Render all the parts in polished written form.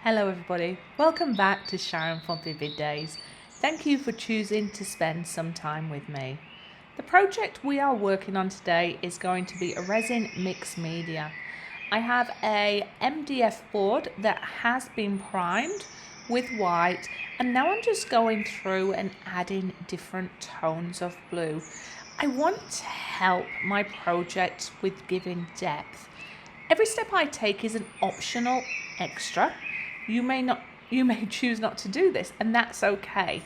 Hello everybody, welcome back to Sharon from Vivid Days. Thank you for choosing to spend some time with me. The project we are working on today is going to be a resin mixed media. I have a MDF board that has been primed with white, and now I'm just going through and adding different tones of blue. I want to help my project with giving depth. Every step I take is an optional extra. You may choose not to do this, and that's okay.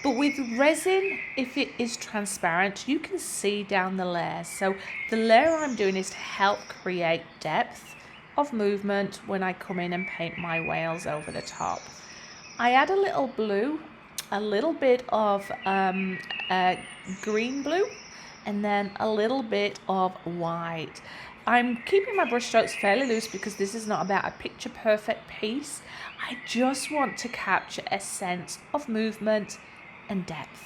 But with resin, if it is transparent, you can see down the layers. So the layer I'm doing is to help create depth of movement when I come in and paint my whales over the top. I add a little blue, a little bit of green blue, and then a little bit of white. I'm keeping my brush strokes fairly loose because this is not about a picture perfect piece. I just want to capture a sense of movement and depth.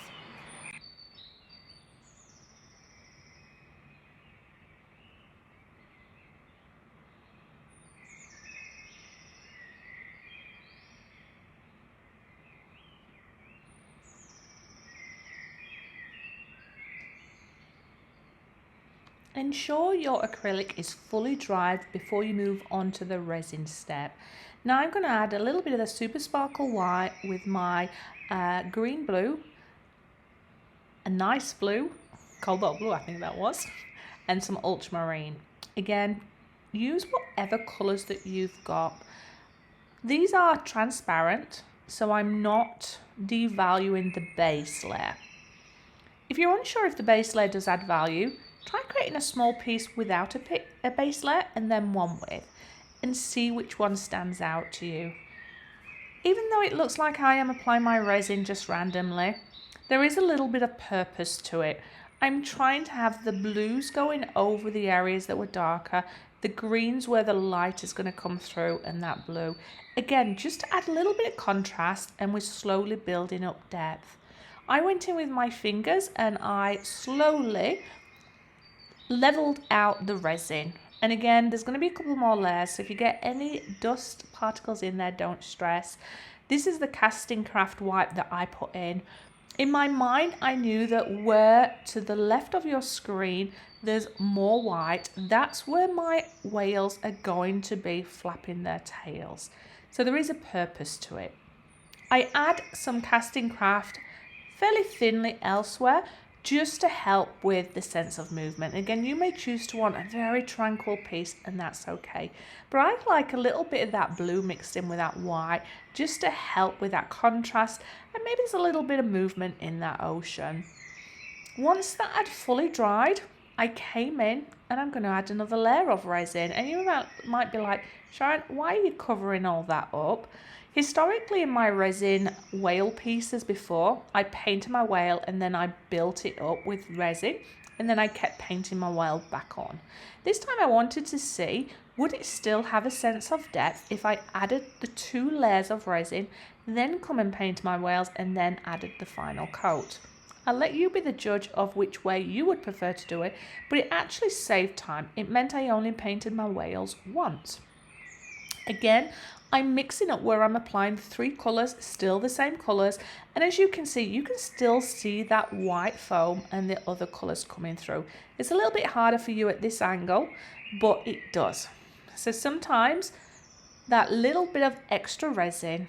Ensure your acrylic is fully dried before you move on to the resin step. Now I'm going to add a little bit of the Super Sparkle White with my green blue, a nice blue, cobalt blue I think that was, and some ultramarine. Again, use whatever colours that you've got. These are transparent, so I'm not devaluing the base layer. If you're unsure if the base layer does add value, try creating a small piece without a base layer and then one with, and see which one stands out to you. Even though it looks like I am applying my resin just randomly, there is a little bit of purpose to it. I'm trying to have the blues going over the areas that were darker, the greens where the light is going to come through, and that blue. Again, just to add a little bit of contrast, and we're slowly building up depth. I went in with my fingers and I slowly leveled out the resin. And again, there's going to be a couple more layers, so if you get any dust particles in there, don't stress. This is the casting craft white that I put in. In my mind, I knew that where to the left of your screen there's more white, that's where my whales are going to be flapping their tails. So there is a purpose to it. I add some casting craft fairly thinly elsewhere, just to help with the sense of movement. Again, you may choose to want a very tranquil piece, and that's okay. But I like a little bit of that blue mixed in with that white, just to help with that contrast, and maybe there's a little bit of movement in that ocean. Once that had fully dried, I came in and I'm going to add another layer of resin. And you might be like, Sharon, why are you covering all that up? Historically, in my resin whale pieces before, I painted my whale and then I built it up with resin, and then I kept painting my whale back on. This time I wanted to see, would it still have a sense of depth if I added the 2 layers of resin, then come and paint my whales and then added the final coat. I'll let you be the judge of which way you would prefer to do it, but it actually saved time. It meant I only painted my whales once. Again, I'm mixing up where I'm applying the 3 colours, still the same colours, and as you can still see that white foam and the other colours coming through. It's a little bit harder for you at this angle, but it does. So sometimes that little bit of extra resin,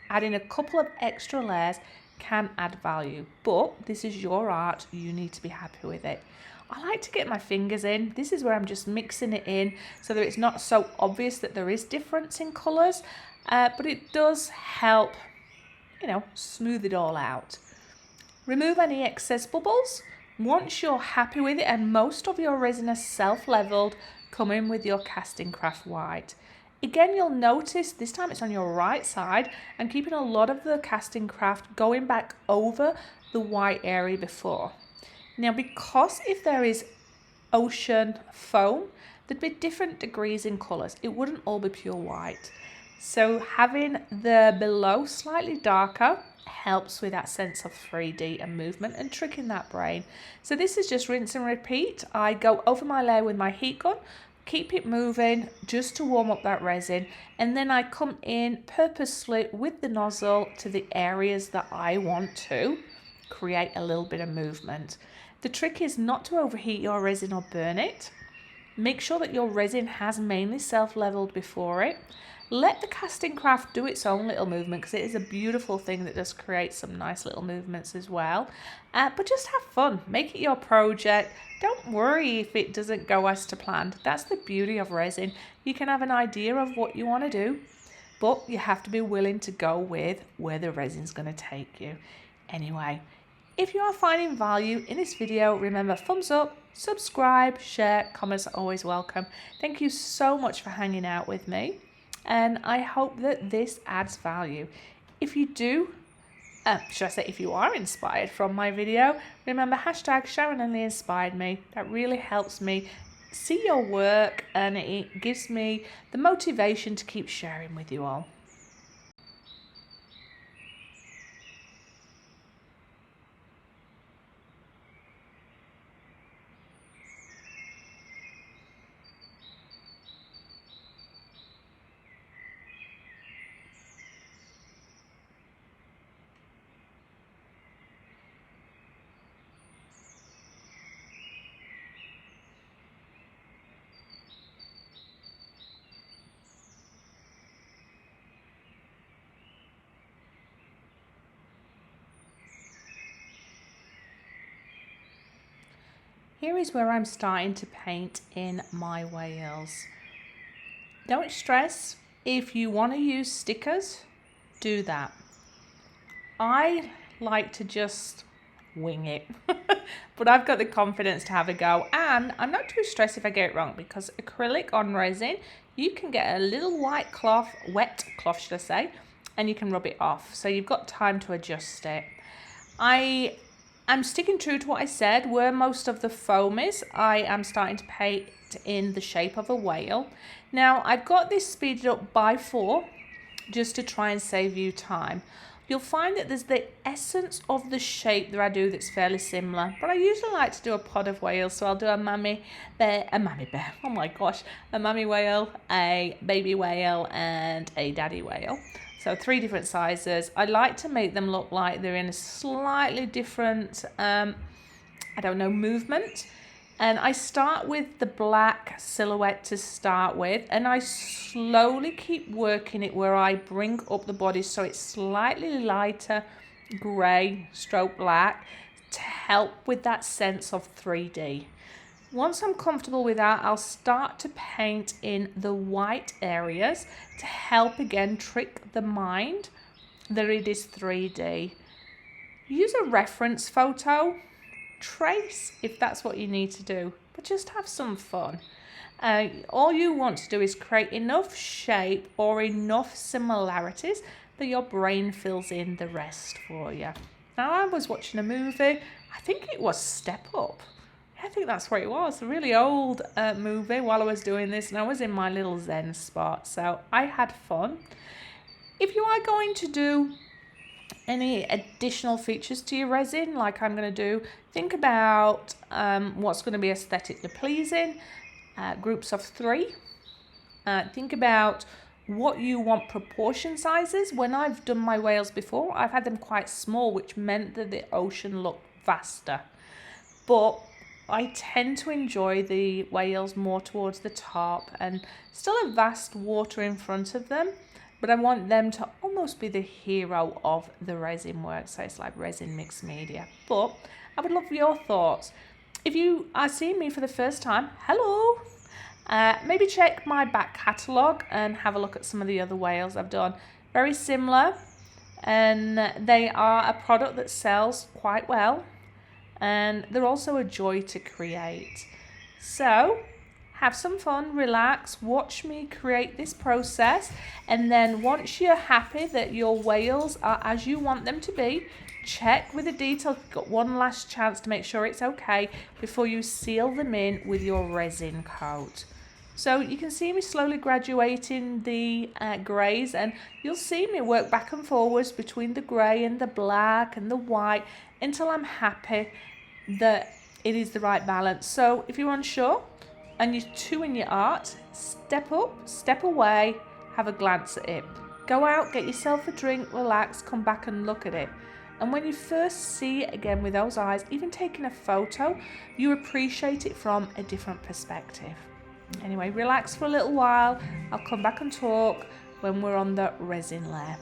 adding a couple of extra layers, can add value, but this is your art, you need to be happy with it. I like to get my fingers in. This is where I'm just mixing it in so that it's not so obvious that there is difference in colours, but it does help, smooth it all out. Remove any excess bubbles. Once you're happy with it and most of your resin is self-leveled, come in with your casting craft white. Again, you'll notice this time it's on your right side. I'm keeping a lot of the casting craft going back over the white area before. Now, because if there is ocean foam, there'd be different degrees in colours. It wouldn't all be pure white. So having the below slightly darker helps with that sense of 3D and movement and tricking that brain. So this is just rinse and repeat. I go over my layer with my heat gun, keep it moving just to warm up that resin, and then I come in purposely with the nozzle to the areas that I want to create a little bit of movement. The trick is not to overheat your resin or burn it. Make sure that your resin has mainly self-leveled before it. Let the casting craft do its own little movement, because it is a beautiful thing that does create some nice little movements as well. But just have fun, make it your project. Don't worry if it doesn't go as to planned. That's the beauty of resin. You can have an idea of what you want to do, but you have to be willing to go with where the resin's going to take you. Anyway, if you are finding value in this video, remember, thumbs up, subscribe, share, comments are always welcome. Thank you so much for hanging out with me, and I hope that this adds value. If you do, should I say if you are inspired from my video, remember hashtag Sharon and Lindley inspired me. That really helps me see your work, and it gives me the motivation to keep sharing with you all. Here is where I'm starting to paint in my whales. Don't stress, if you want to use stickers, do that. I like to just wing it, but I've got the confidence to have a go, and I'm not too stressed if I get it wrong, because acrylic on resin, you can get a little white cloth, wet cloth should I say, and you can rub it off, so you've got time to adjust it. I'm sticking true to what I said. Where most of the foam is, I am starting to paint in the shape of a whale. Now, I've got this speeded up by 4 just to try and save you time. You'll find that there's the essence of the shape that I do that's fairly similar, but I usually like to do a pod of whales, so I'll do a mammy bear, oh my gosh, a mammy whale, a baby whale, and a daddy whale. So 3 different sizes. I like to make them look like they're in a slightly different, movement. And I start with the black silhouette to start with, and I slowly keep working it where I bring up the body so it's slightly lighter grey stroke black to help with that sense of 3D. Once I'm comfortable with that, I'll start to paint in the white areas to help again trick the mind that it is 3D. Use a reference photo, trace if that's what you need to do, but just have some fun. All you want to do is create enough shape or enough similarities that your brain fills in the rest for you. Now, I was watching a movie, I think it was Step Up. I think that's what it was, a really old movie while I was doing this, and I was in my little zen spot, so I had fun. If you are going to do any additional features to your resin, like I'm going to do, think about what's going to be aesthetically pleasing, groups of 3. Think about what you want proportion sizes. When I've done my whales before, I've had them quite small, which meant that the ocean looked vaster. But I tend to enjoy the whales more towards the top and still a vast water in front of them, but I want them to almost be the hero of the resin work, so it's like resin mixed media. But I would love your thoughts. If you are seeing me for the first time, hello! Maybe check my back catalogue and have a look at some of the other whales I've done. Very similar, and they are a product that sells quite well. And they're also a joy to create. So have some fun, relax, watch me create this process, and then once you're happy that your whales are as you want them to be, check with the detail. You've got one last chance to make sure it's okay before you seal them in with your resin coat. So you can see me slowly graduating the greys, and you'll see me work back and forwards between the grey and the black and the white until I'm happy that it is the right balance. So if you're unsure, and you're doing your art, step up, step away, have a glance at it. Go out, get yourself a drink, relax, come back and look at it. And when you first see it again with those eyes, even taking a photo, you appreciate it from a different perspective. Anyway, relax for a little while. I'll come back and talk when we're on the resin layer.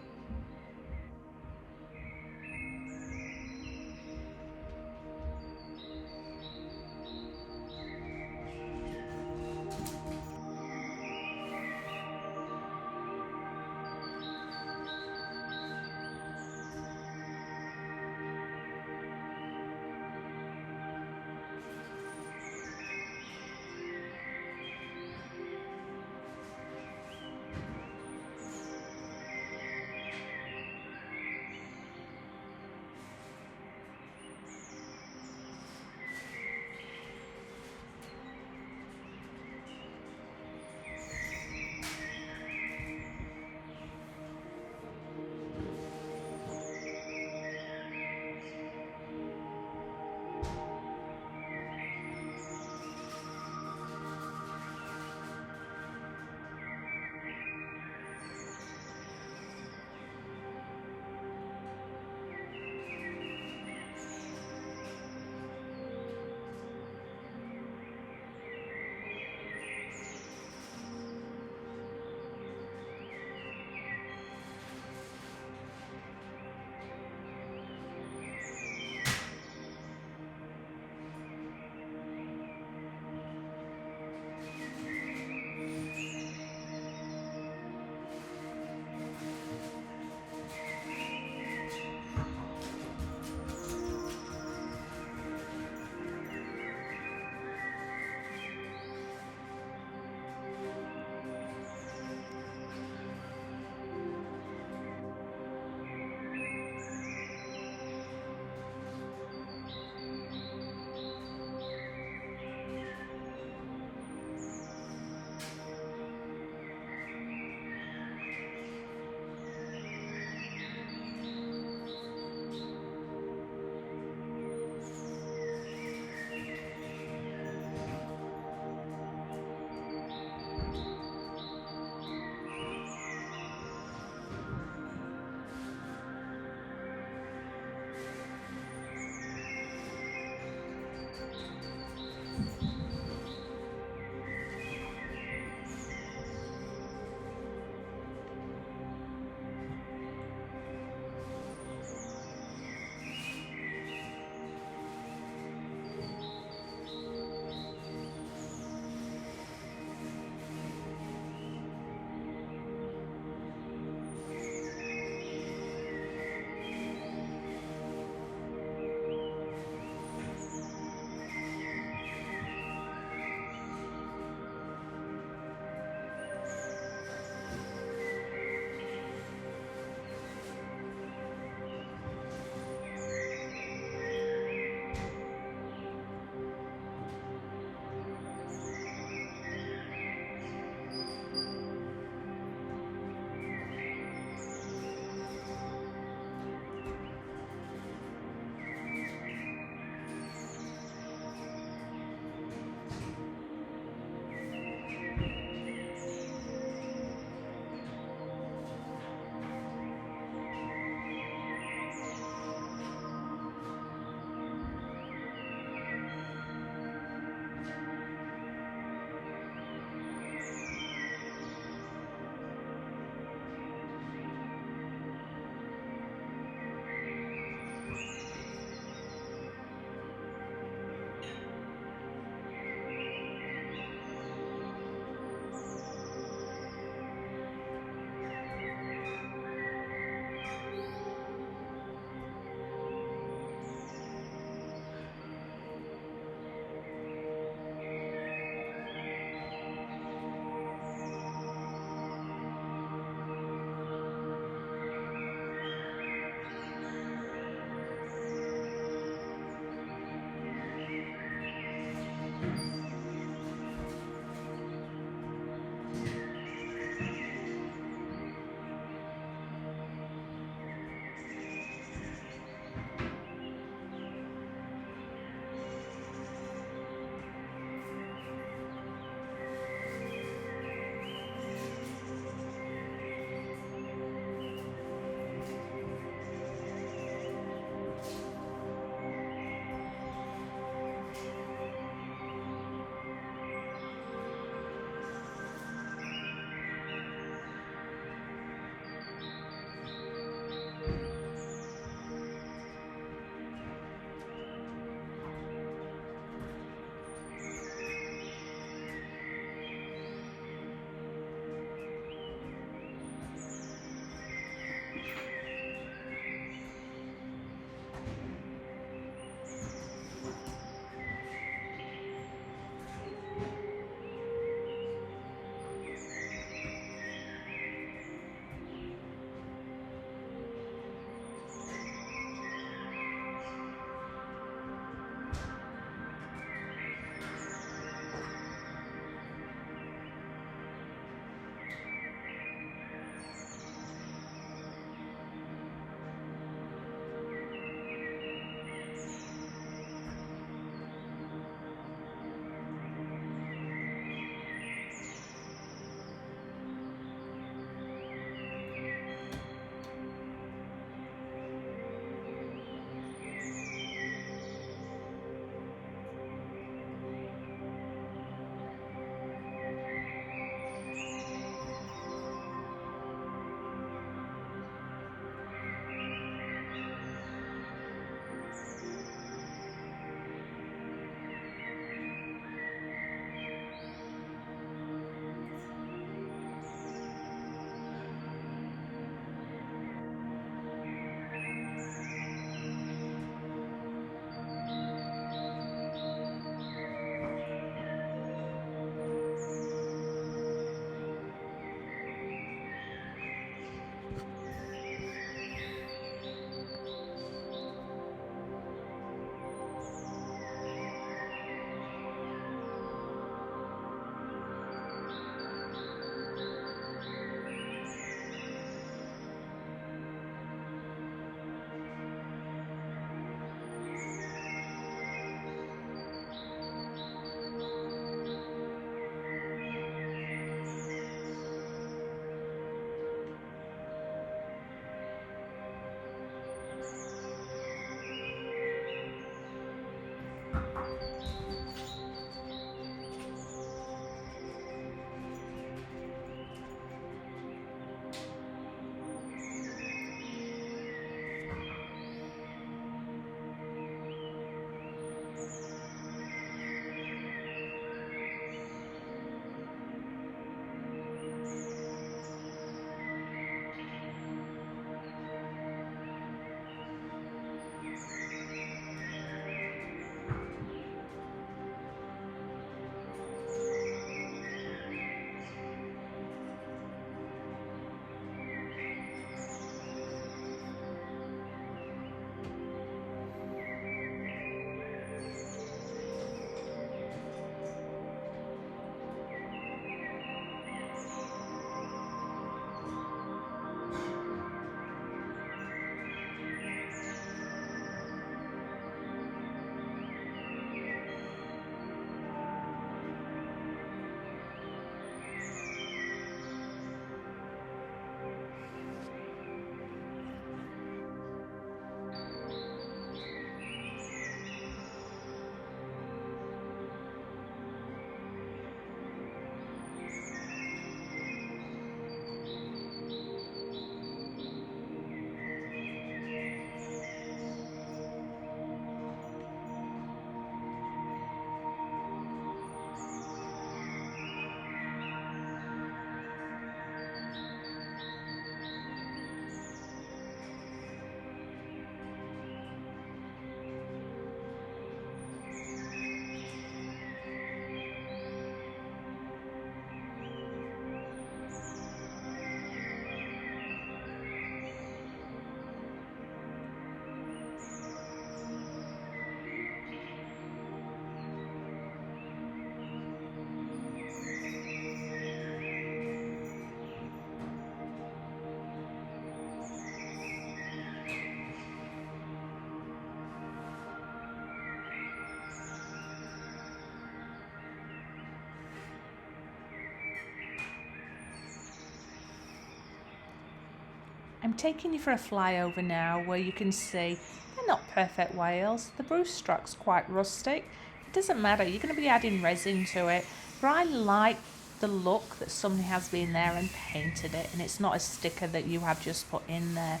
taking you for a flyover now where you can see they're not perfect whales. The brush stroke's quite rustic. It doesn't matter, you're going to be adding resin to it, but I like the look that somebody has been there and painted it, and it's not a sticker that you have just put in there.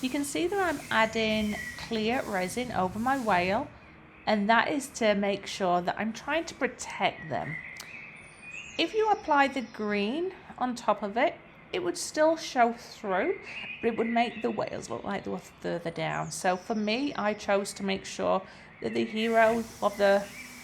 You can see that I'm adding clear resin over my whale, and that is to make sure that I'm trying to protect them. If you apply the green on top of it, it would still show through, but it would make the whales look like they were further down. So for me, I chose to make sure that the hero of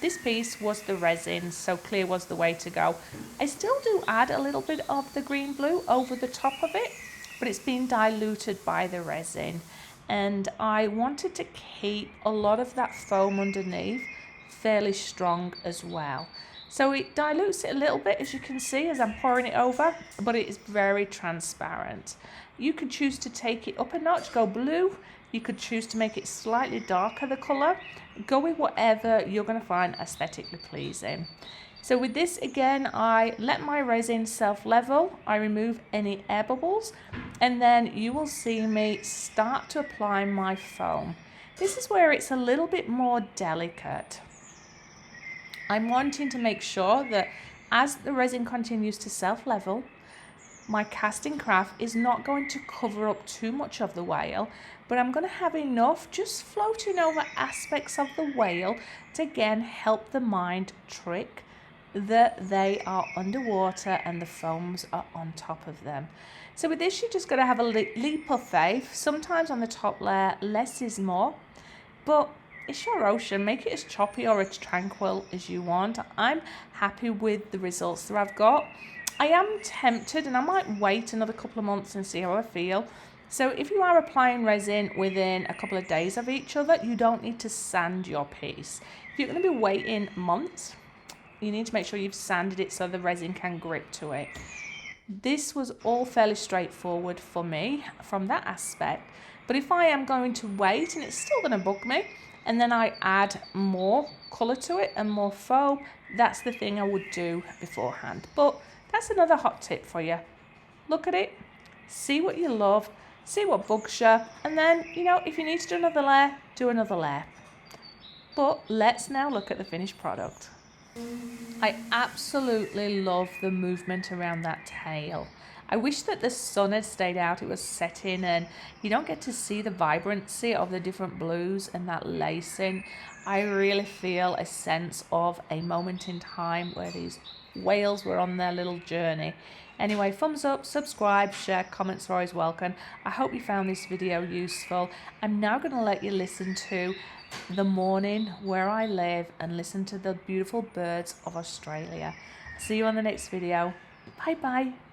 this piece was the resin, so clear was the way to go. I still do add a little bit of the green blue over the top of it, but it's been diluted by the resin. And I wanted to keep a lot of that foam underneath fairly strong as well. So it dilutes it a little bit, as you can see, as I'm pouring it over, but it is very transparent. You could choose to take it up a notch, go blue. You could choose to make it slightly darker, the colour. Go with whatever you're going to find aesthetically pleasing. So with this, again, I let my resin self-level. I remove any air bubbles, and then you will see me start to apply my foam. This is where it's a little bit more delicate. I'm wanting to make sure that as the resin continues to self-level, my casting craft is not going to cover up too much of the whale, but I'm going to have enough just floating over aspects of the whale to again help the mind trick that they are underwater and the foams are on top of them. So with this, you're just going to have a leap of faith. Sometimes on the top layer, less is more, but it's your ocean. Make it as choppy or as tranquil as you want. I'm happy with the results that I've got. I am tempted, and I might wait another couple of months and see how I feel. So if you are applying resin within a couple of days of each other, you don't need to sand your piece. If you're going to be waiting months, you need to make sure you've sanded it so the resin can grip to it. This was all fairly straightforward for me from that aspect. But if I am going to wait and it's still going to bug me, and then I add more colour to it and more foam, that's the thing I would do beforehand. But that's another hot tip for you. Look at it, see what you love, see what bugs you, and then, you know, if you need to do another layer, do another layer. But let's now look at the finished product. I absolutely love the movement around that tail. I wish that the sun had stayed out, it was setting, and you don't get to see the vibrancy of the different blues and that lacing. I really feel a sense of a moment in time where these whales were on their little journey. Anyway, thumbs up, subscribe, share, comments are always welcome. I hope you found this video useful. I'm now going to let you listen to the morning where I live and listen to the beautiful birds of Australia. See you on the next video. Bye bye.